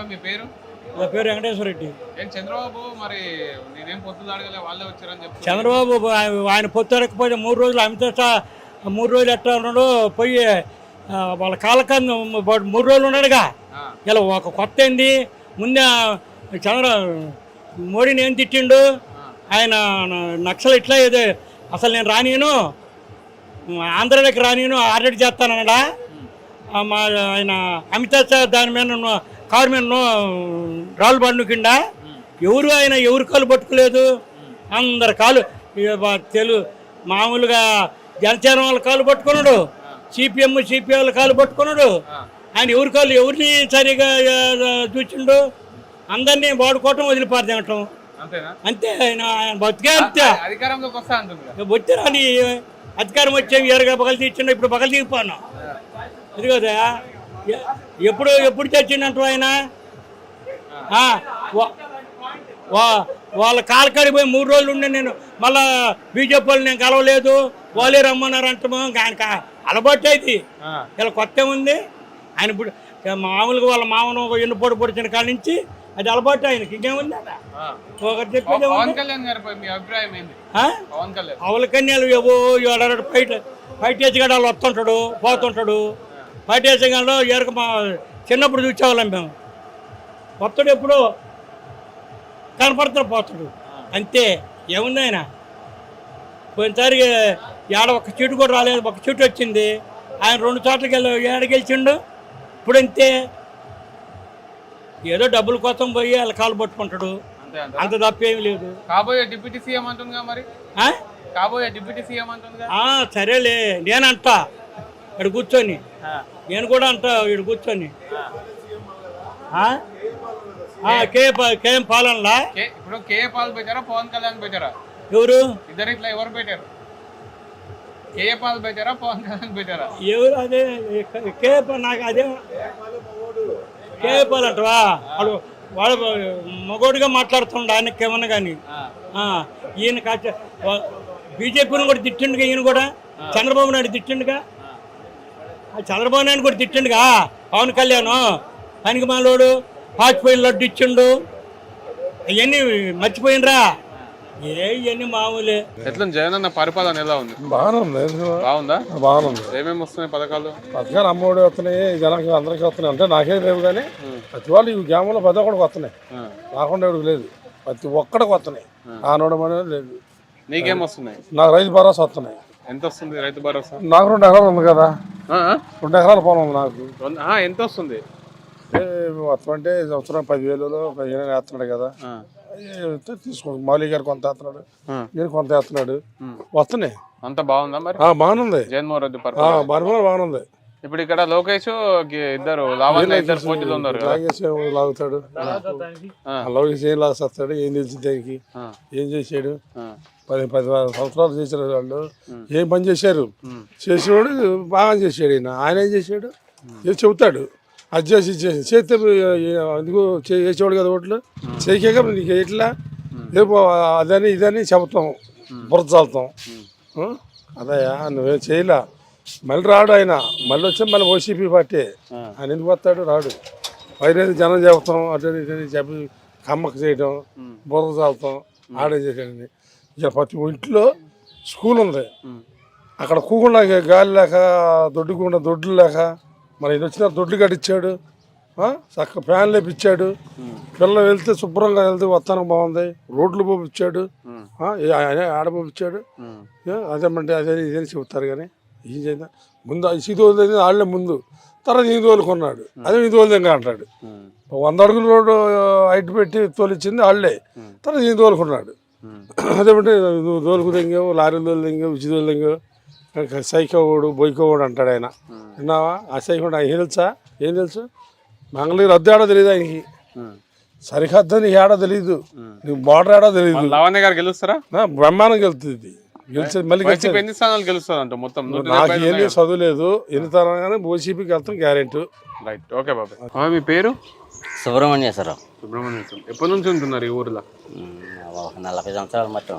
బాబాయ్ మీ పేరు? నా పేరు వెంకటేశ్వర రెడ్డి. ఏం చంద్రబాబు మరి నేనేం పొత్తు అడగలే వాళ్ళే వచ్చారని చెప్తారు. చంద్రబాబు ఆయన పొత్తు ఎరకపోతే 3 రోజులు అమిత్ షా 3 రోజులు ఎట్లా ఉన్నాడు పోయి వాళ్ళ కాలకన్నా 3 రోజులు ఉన్నాడుగా. ఇలా ఒక కొత్త ఏంది ముందే మోడీని ఏం తిట్టిండు ఆయన నక్సల్ ఇట్లా ఏదో అసలు నేను రానియను ఆంధ్రాలోకి రానియను ఆర్డర్ చేస్తానడా మా ఆయన అమిత్ షా దాని మీద కారు మీద రాళ్ళు బండుకిండా ఎవరు ఆయన ఎవరు కాలు పట్టుకోలేదు అందరు కాలు తెలుగు మామూలుగా జనసేన వాళ్ళ కాలు పట్టుకున్నాడు సిపిఎం వాళ్ళ కాలు పట్టుకున్నాడు ఆయన ఎవరి కాలు ఎవరిని సరిగా చూచిండు అందరినీ వాడుకోవటం వదిలిపారదటం అంతే ఆయన బతికే అంతే అధికారంలోకి వస్తా అంటుంది వచ్చారని అధికారం వచ్చేవి ఎరగా పగలు తీర్చిండు ఇప్పుడు పగలు తీగిపోను ఇది కదా ఎప్పుడు తెచ్చిండంట ఆయన వాళ్ళ కాలకాడికి పోయి 3 రోజులు ఉండి నేను మళ్ళా బీజేపీ వాళ్ళు నేను కలవలేదు వాళ్ళే రమ్మన్నారు అంటాము ఆయన అలవాటు అయితే ఇలా కొత్త ఉంది ఆయన ఇప్పుడు మామూలుగా వాళ్ళ మామను ఎన్ను పొడిచిన కాడి నుంచి అది అలవాటు ఆయనకి ఇంకేముంది ఒకటి చెప్పేది అవల కన్యాలు ఏవో ఫైట్ వేసి వాళ్ళు వస్తుంటాడు పోతుంటాడు ఫైట్ వేసే కానీ ఎరక మా చిన్నప్పుడు చూసేవాళ్ళం మేము వస్తాడు ఎప్పుడు కనపడుతాడు పోతాడు అంతే ఏముంది ఆయన పోయినసారి ఏడ ఒక సీటు కూడా రాలేదు ఒక సీటు వచ్చింది ఆయన 2 చోట్లకి ఏడ గెలిచిండు ఇప్పుడు అంతే ఏదో డబ్బుల కోసం పోయి వాళ్ళ కాలు పట్టుకుంటాడు అంత తప్పేమి లేదు. కాబోయే డిప్యూటీ సీఎం అంటుందిగా మరి కాబోయే డిప్యూటీ సీఎం అంటుందిగా సరేలే నేనంటా ఇక్కడ కూర్చొని నేను కూడా అంటా ఇక్కడ కూర్చొని కేఎం పాలనలా ఇప్పుడు కేఏ పాల్ పెట్టారా పవన్ కళ్యాణ్ పెట్టారా ఎవరు ఇద్దరు ఇట్లా ఎవరు పెట్టారు కేఏ పాల్ పెట్టారా పవన్ కళ్యాణ్ పెట్టారా ఎవరు అదే కేఏ నాకు అదే కేఏ పాల్ అంటవా వాడు మగోడిగా మాట్లాడుతుండ ఆయనకి ఏమన్నా కానీ ఈయన బీజేపీని కూడా తిట్టిండుగా ఈయన కూడా చంద్రబాబు నాయుడు తిట్టిండుగా చంద్రబాబు నాయుడు కూడా తిట్టిండుగా పవన్ కళ్యాణ్ పనికి మాలోడు పాచిపోయిన లడ్డు ఇచ్చిండు అవన్నీ మర్చిపోయినరా ఇవన్నీ మామూలే. ఎట్లా జగన్ అన్న పరిపాలన ఎలా ఉంది? బాగుందా? బాగుంది. ఏమేమి వస్తున్నాయి పథకాలు? అమ్మఒడి వస్తున్నాయి జనానికి అందరికీ వస్తున్నాయి అంటే నాకే లేవు కానీ ప్రతి వాళ్ళు ఈ గ్రామంలో ప్రతి ఒక్కడికి వస్తున్నాయి రాకుండా ఎవరికి లేదు ప్రతి ఒక్కడికి వస్తున్నాయి ఆనవడం అనేది లేదు. నీకేం వస్తున్నాయి? నాకు రైతు భరోసా వస్తున్నాయి. ఎంత వస్తుంది రైతు భరోసా? నాకు 2 ఎకరాలు ఉంది కదా 2 ఎకరాల పొలం ఉంది నాకు. ఎంత వస్తుంది? వస్తుందంటే సంవత్సరం 10,000 15,000 వేస్తున్నాడు కదా తీసుకో మౌలి గారు కొంత వేస్తున్నాడు నేను కొంత వేస్తున్నాడు వస్తున్నాయి. అంత బాగుందా మరి? బాగుంది జగన్మోహన్ రెడ్డి బాగుంది. ఇప్పుడు ఇక్కడ లోకేష్ ఇద్దరు పోటీలు ఉన్నారు. లాగుతాడు లోకేష్ ఏం లాగేస్తాడు ఏం తెలిసి దానికి ఏం చేశాడు 10 సంవత్సరాలు చేశారు వాళ్ళు ఏం పని చేశారు చేసేవాడు బాగా చేశాడు ఆయన ఏం చేశాడు ఏం చెబుతాడు అది చేసి చేస్తే అందుకు చేసేవాడు కదా ఓట్లు చేయక నీకు ఎట్లా రేపు అదని ఇదని చెబుతాం బురద చాలుతాం అదయ్యా నువ్వేం చేయలే మళ్ళీ రాడు ఆయన మళ్ళీ వచ్చి మళ్ళీ ఓసీపీ పార్టీ ఆయన ఎందుకు వస్తాడు రాడు పైన జనం చెబుతాం అటు చెప్పి కమ్మకు చేయడం బురద చాలుతాం ఆడే చేసాడని ఇక ప్రతి ఇంట్లో స్కూల్ ఉంది అక్కడ కూకుండా గాలి లేక దొడ్డుకుండా దొడ్లు లేక మన ఇది వచ్చిన దొడ్లు కట్టించాడు చక్క ఫ్యాన్లు వేపించాడు పిల్లలు వెళ్తే శుభ్రంగా వెళ్తే వస్తానికి బాగుంది రోడ్లు పోపించాడు ఆడ పోపించాడు అదేమంటే అదే ఇదేని చెబుతారు కానీ ఏం చేద్దాం ముందు సీదోలు వాళ్ళే ముందు తర్వాత ఈదోలు కొన్నాడు అదే ఈదోలు ఇంకా అంటాడు 100 అడుగుల రోడ్డు హైట్ పెట్టి తోలిచ్చింది వాళ్ళే తర్వాత ఈదోలు కొన్నాడు అదేమంటే నువ్వు దోలుకు తెంగావు లారీలు దోలు తెంగావు ఉచిదోలు తెంగావు సైకోడు బొయ్కోడు అంటాడు ఆయన విన్నావా ఆ సైకోడు ఆయన తెలుసా ఏం తెలుసు మంగళగిరి రద్దు ఆడో తెలియదు ఆయనకి సరిహద్దు నీకు ఆడో తెలియదు నీకు బార్డర్ ఆడో తెలియదు. లావణ్య గారు గెలుస్తారా? బ్రహ్మాండం గెలుస్తుంది గెలిచేది మళ్ళీ ఎన్ని స్థానాలు గెలుస్తారంట మొత్తం? నాకు ఏమీ చదువులేదు ఎన్ని తరాగానే ఓసీపీకి వెళ్తాం గ్యారెంటీ. రైట్ ఓకే బాబాయ్. మీ పేరు? సుబ్రహ్మణ్యేశ్వరరావు. సుబ్రహ్మణ్యేశ్వరం. ఎప్పటి నుంచి ఉంటున్నారు ఈ ఊర్లో? 40 సంవత్సరాలు మొత్తం.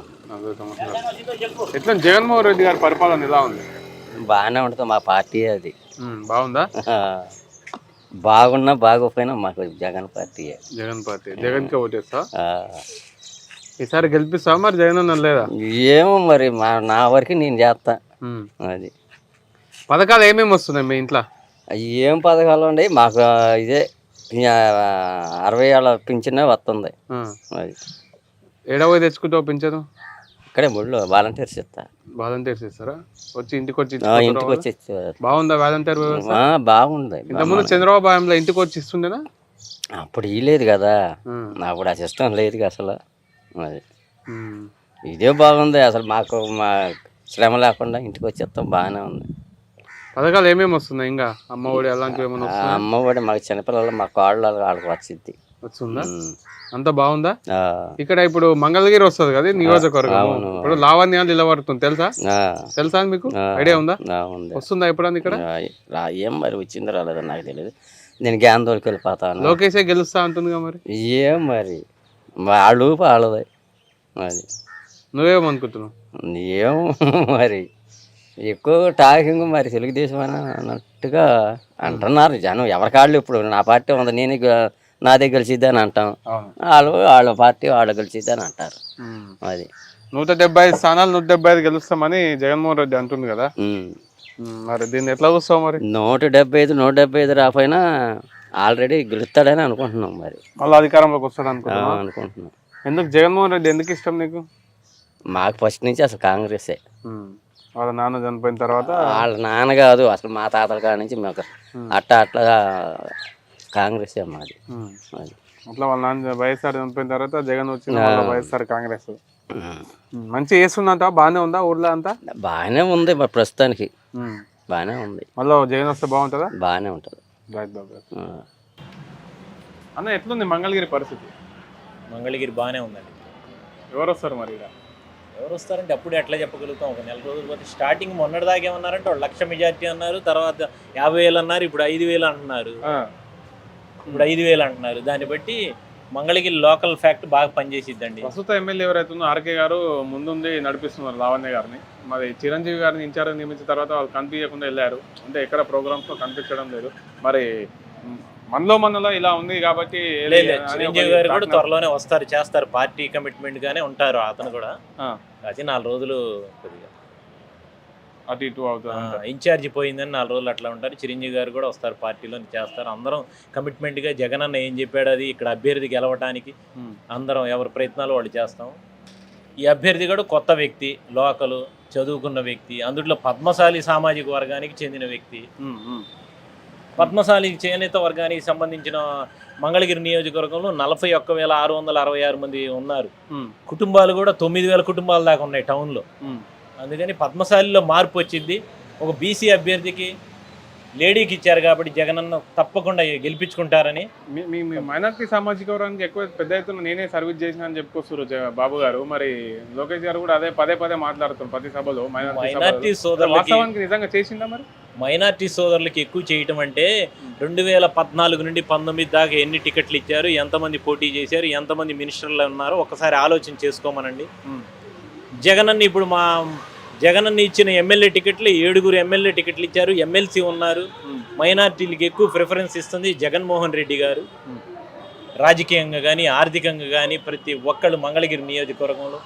ఎట్లా జగన్మోహన్ రెడ్డి గారి పరిపాలన ఎలా ఉంది? బాగానే ఉంటుంది మా పార్టీ అది. బాగుందా? బాగున్నా బాగోపోయినా మాకు జగన్ పార్టీయే. జగన్ పార్టీ. జగన్కే ఓటేస్తా. ఆ, ఈసారి గెలిపిస్తావా మరి జగన్ అన్న లేదా? ఏమో మరి నా వరకు నేను చేస్తా. అది పథకాలు ఏమేమి వస్తున్నాయి మీ ఇంట్లో? ఏం పథకాలు ఉన్నాయి మాకు? ఇదే 60 ఏళ్ళ పింఛనే వస్తుంది. అది ఏడవ తెచ్చుకుంటావు పింఛను? ఇక్కడే ముళ్ళు వాలంటీర్స్ ఇస్తా. వాలంటీర్స్ ఇస్తారా? వచ్చి ఇంటికి వచ్చి ఇంటికి వచ్చి ఇచ్చేవారు. బాగుందా వాలంటీర్ వ్యవస్థ? బాగుంది. ఇంతకుముందు చంద్రబాబు హయాంలో ఇంటికి వచ్చి ఇస్తుండేనా? అప్పుడు ఇలేదు కదా, అప్పుడు ఆ సిస్టమ్ లేదు అసలు. అది ఇదే బాగుంది అసలు, మాకు మా శ్రమ లేకుండా ఇంటికి వచ్చేస్తాం, బాగానే ఉంది. పథకాలు ఏమేమి వస్తున్నాయి ఇంకా? అమ్మఒడి అలాంటివి ఏమైనా వస్తున్నాయా? అమ్మఒడి మాకు చిన్నపిల్లలు మా వాళ్ళకి వచ్చింది. వస్తుందా? అంతా బాగుందా? ఇక్కడ ఇప్పుడు మంగళగిరి వస్తుంది కదా నియోజకవర్గం, ఇప్పుడు లావణ్య నిలబడుతుంది తెలుసా? తెలుసా మీకు? ఐడియా ఉందా? వస్తుందా ఎప్పుడన్నా ఇక్కడ? ఏం మరి వచ్చిందో రాలేదో నాకు తెలియదు, నేను గ్యాందోళకి వెళ్ళిపోతాను. లోకేషే గెలుస్తా అంటుందిగా మరి. ఏం మరి వాళ్ళు వాళ్ళది. అది నువ్వేమనుకుంటున్నావు? ఏం మరి ఎక్కువ టాకింగ్ మరి తెలుగుదేశం అని అన్నట్టుగా అంటున్నారు జనం. ఎవరికాళ్ళు ఇప్పుడు నా పార్టీ ఉంది, నేనే నాదే గెలిచిద్ది అని అంటాం, వాళ్ళ పార్టీ వాళ్ళు గెలిచిద్ది అని అంటారు. అది 175 స్థానాలు 175 గెలుస్తామని జగన్మోహన్ రెడ్డి అంటుంది కదా, మరి దీన్ని ఎట్లా చూస్తావు మరి? 175 రాపోయినా ఆల్రెడీ గెలుస్తాడని అనుకుంటున్నాం. మరి మళ్ళీ అధికారంలోకి వస్తాడు అనుకుంటున్నాం. ఎందుకు జగన్మోహన్ రెడ్డి ఎందుకు ఇష్టం నీకు? మాకు ఫస్ట్ నుంచి అసలు కాంగ్రెసే. వాళ్ళ నాన్న చనిపోయిన తర్వాత? వాళ్ళ నాన్న కాదు, అసలు మా తాతల కాడ నుంచి మాకు అట్లా కాంగ్రెసే మాది. అట్లా వాళ్ళ నాన్న వైఎస్ఆర్ చనిపోయిన తర్వాత జగన్ వచ్చిన వైఎస్ఆర్ కాంగ్రెస్ మంచి చేస్తుందంట. బాగానే ఉందా ఊర్లో అంతా? బాగానే ఉంది మరి ప్రస్తుతానికి, బాగానే ఉంది. మళ్ళీ జగన్ వస్తే బాగుంటుందా? బాగానే ఉంటుంది. అన్న ఎట్లుంది మంగళగిరి పరిస్థితి? మంగళగిరి బాగానే ఉందండి. ఎవరు వస్తారు మరి? ఎవరు వస్తారంటే అప్పుడు ఎట్లా చెప్పగలుగుతాం? ఒక నెల రోజులు పోతే స్టార్టింగ్ మొన్నటిదాకా ఏమన్నారంటే 1,00,000 మెజార్టీ అన్నారు, తర్వాత 50,000 అన్నారు, ఇప్పుడు 5,000 అంటున్నారు. ఇప్పుడు 5,000 అంటున్నారు. దాన్ని బట్టి మంగళగిరి లోకల్ ఫ్యాక్ట్ బాగా పనిచేసిద్దండి. ప్రస్తుత ఎమ్మెల్యే ఎవరైతుందో ఆర్కే గారు ముందుండి నడిపిస్తున్నారు లావణ్య గారిని. మరి చిరంజీవి గారిని ఇన్ఛార్జ్ నియమించిన తర్వాత వాళ్ళు కనిపించకుండా వెళ్ళారు, అంటే ఎక్కడ ప్రోగ్రామ్స్లో కనిపించడం లేదు. మరి మనలో ఇలా ఉంది కాబట్టి చిరంజీవి గారు కూడా త్వరలోనే వస్తారు, చేస్తారు. పార్టీ కమిట్మెంట్ గానే ఉంటారు అతను కూడా. అది 4 రోజులు కొద్దిగా అటు ఇటు అవుతుంది. ఇన్ఛార్జి పోయిందని 4 రోజులు అట్లా ఉంటారు. చిరంజీవి గారు కూడా వస్తారు, పార్టీలో చేస్తారు. అందరం కమిట్మెంట్గా జగన్ అన్న ఏం చెప్పాడు అది ఇక్కడ అభ్యర్థి గెలవటానికి అందరం ఎవరి ప్రయత్నాలు వాళ్ళు చేస్తాం. ఈ అభ్యర్థి కూడా కొత్త వ్యక్తి, లోకలు, చదువుకున్న వ్యక్తి, అందులో పద్మశాలి సామాజిక వర్గానికి చెందిన వ్యక్తి. పద్మశాలి చేనేత వర్గానికి సంబంధించిన మంగళగిరి నియోజకవర్గంలో 41,666 మంది ఉన్నారు. కుటుంబాలు కూడా 9,000 కుటుంబాల దాకా ఉన్నాయి టౌన్లో. అందుకని పద్మశాలిలో మార్పు వచ్చింది. ఒక బీసీ అభ్యర్థికి లేడీకి ఇచ్చారు కాబట్టి జగనన్న తప్పకుండా గెలిపించుకుంటారని. మీ మైనార్టీ సామాజిక వర్గానికి ఎక్కువ పెద్ద ఎత్తున నేనే సర్వీస్ చేసిన అని చెప్పుకొస్తారు బాబు గారు. మరి లోకేష్ గారు కూడా అదే పదే మాట్లాడుతారు ప్రతి సభలో. మైనార్టీ సోదరులకి నిజంగా చేసిందా మరి? మైనార్టీ సోదరులకి ఎక్కువ చేయటం అంటే 2014 నుండి 19 దాకా ఎన్ని టికెట్లు ఇచ్చారు, ఎంతమంది పోటీ చేశారు, ఎంతమంది మినిస్టర్లు ఉన్నారో ఒకసారి ఆలోచన చేసుకోమనండి. జగనన్న ఇప్పుడు జగనన్న ఇచ్చిన ఎమ్మెల్యే టికెట్లు 7 ఎమ్మెల్యే టికెట్లు ఇచ్చారు, ఎమ్మెల్సీ ఉన్నారు. మైనార్టీలకు ఎక్కువ ప్రిఫరెన్స్ ఇస్తుంది జగన్మోహన్ రెడ్డి గారు. రాజకీయంగా కానీ ఆర్థికంగా కానీ ప్రతి ఒక్కళ్ళు మంగళగిరి నియోజకవర్గంలో.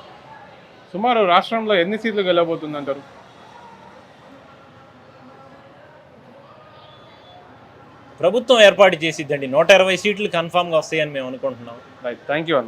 సుమారు రాష్ట్రంలో ఎన్ని సీట్లు గెలవబోతుందంటారు? ప్రభుత్వం ఏర్పాటు చేసిద్దండి. 120 సీట్లు కన్ఫామ్గా వస్తాయని మేము అనుకుంటున్నాం. రైట్, థ్యాంక్ యూ అన్న.